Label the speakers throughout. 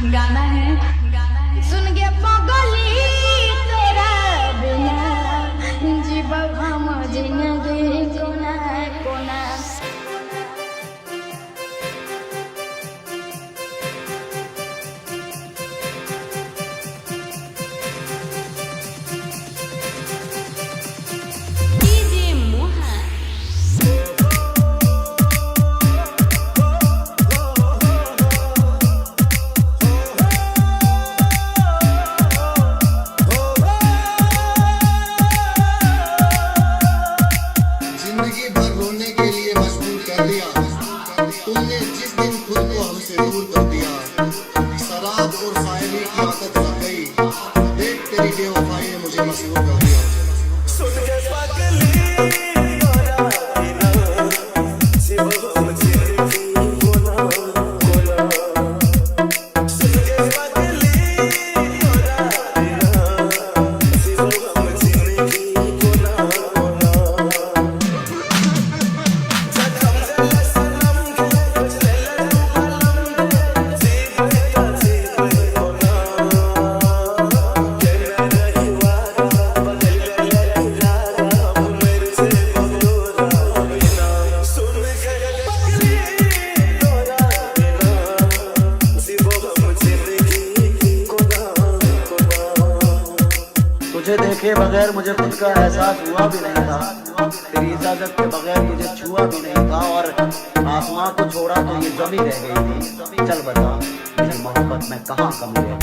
Speaker 1: गाना है सुन के पगली तेरा बिना जीव हम जिंदगी कोना कोना।
Speaker 2: जिंदगी भर रोने के लिए मजबूर कर दिया तुमने जिस दिन खुद को हमसे दूर कर दिया। शराब और शायरी की आदत लग गई, देख तेरी बेवफाई ने मुझे मशहूर कर दिया। सुन के पागली
Speaker 3: तुझे देखे बगैर मुझे खुद का एहसास हुआ भी नहीं था, तेरी इजाजत के बगैर मुझे छुआ भी नहीं था, और आसमां को छोड़ा तो ये जमी रह गई थी। चल बता मेरी मोहब्बत में कहाँ कमी है।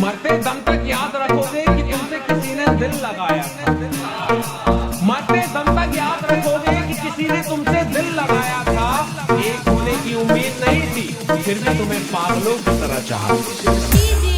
Speaker 4: मरते दम तक याद रखोगे कि तुमसे किसी ने दिल लगाया था। मरते दम तक याद रखोगे कि किसी ने तुमसे दिल लगाया था। एक होने की उम्मीद नहीं थी, फिर भी तुम्हें पागलों की तरह चाहा।